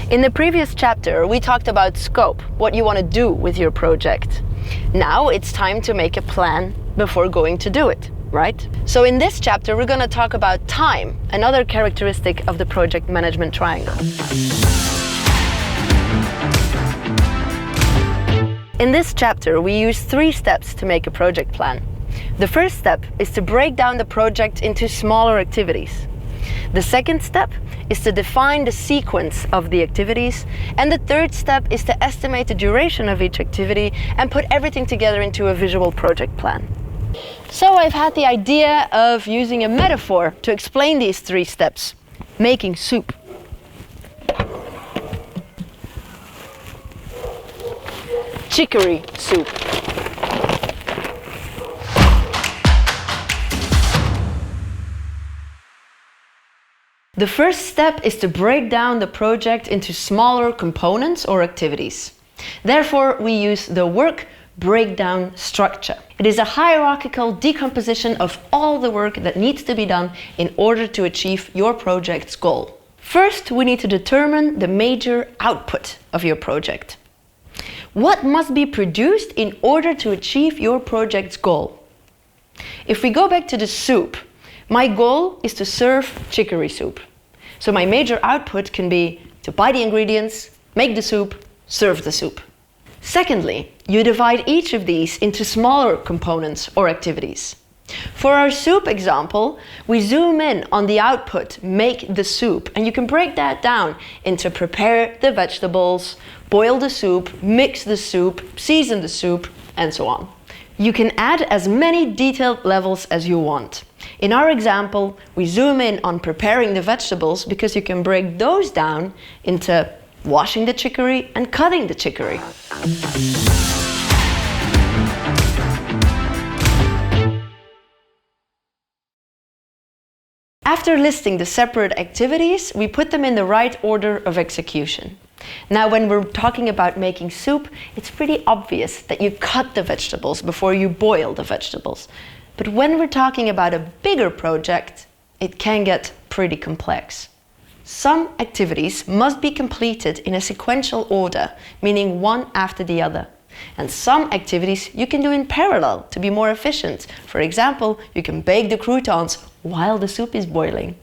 In the previous chapter, we talked about scope, what you want to do with your project. Now it's time to make a plan before going to do it, right? So in this chapter, we're going to talk about time, another characteristic of the project management triangle. In this chapter, we use 3 steps to make a project plan. The first step is to break down the project into smaller activities. The second step is to define the sequence of the activities, and the third step is to estimate the duration of each activity and put everything together into a visual project plan. So I've had the idea of using a metaphor to explain these 3 steps. Making soup. Chicory soup. The first step is to break down the project into smaller components or activities. Therefore, we use the work breakdown structure. It is a hierarchical decomposition of all the work that needs to be done in order to achieve your project's goal. First, we need to determine the major output of your project. What must be produced in order to achieve your project's goal? If we go back to the soup, my goal is to serve chicory soup. So my major output can be to buy the ingredients, make the soup, serve the soup. Secondly, you divide each of these into smaller components or activities. For our soup example, we zoom in on the output, make the soup, and you can break that down into prepare the vegetables, boil the soup, mix the soup, season the soup, and so on. You can add as many detailed levels as you want. In our example, we zoom in on preparing the vegetables because you can break those down into washing the chicory and cutting the chicory. After listing the separate activities, we put them in the right order of execution. Now, when we're talking about making soup, it's pretty obvious that you cut the vegetables before you boil the vegetables. But when we're talking about a bigger project, it can get pretty complex. Some activities must be completed in a sequential order, meaning one after the other. And some activities you can do in parallel to be more efficient. For example, you can bake the croutons while the soup is boiling.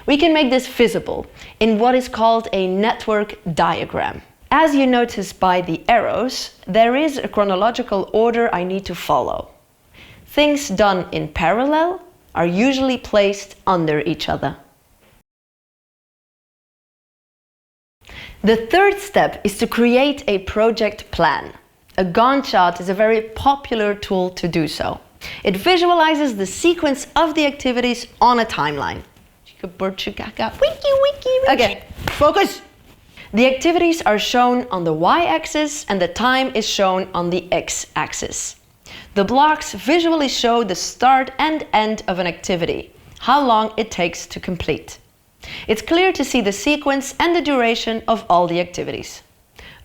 We can make this visible in what is called a network diagram. As you notice by the arrows, there is a chronological order I need to follow. Things done in parallel are usually placed under each other. The third step is to create a project plan. A Gantt chart is a very popular tool to do so. It visualizes the sequence of the activities on a timeline. Okay, focus! The activities are shown on the y-axis and the time is shown on the x-axis. The blocks visually show the start and end of an activity, how long it takes to complete. It's clear to see the sequence and the duration of all the activities.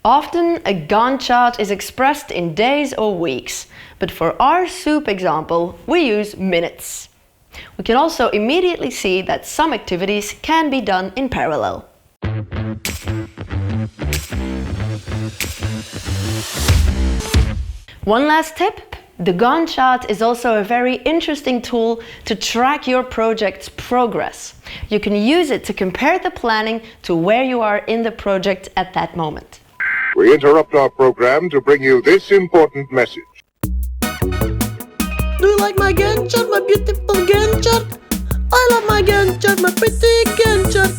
Often, a Gantt chart is expressed in days or weeks, but for our soup example, we use minutes. We can also immediately see that some activities can be done in parallel. One last tip. The Gantt chart is also a very interesting tool to track your project's progress. You can use it to compare the planning to where you are in the project at that moment. We interrupt our program to bring you this important message. Do you like my Gantt chart, my beautiful Gantt chart? I love my Gantt chart, my pretty Gantt chart.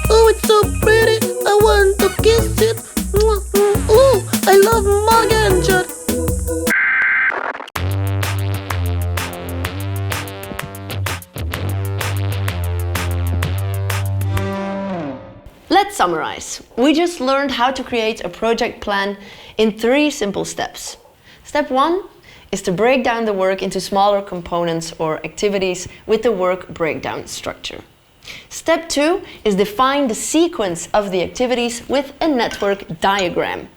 Oh, it's so pretty, I want to kiss it. Ooh, I love my Gantt chart. Let's summarize. We just learned how to create a project plan in 3 simple steps. Step 1 is to break down the work into smaller components or activities with the work breakdown structure. Step 2 is define the sequence of the activities with a network diagram.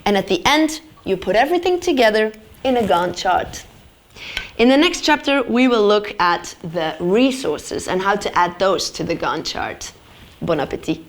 And at the end, you put everything together in a Gantt chart. In the next chapter, we will look at the resources and how to add those to the Gantt chart. Bon appétit!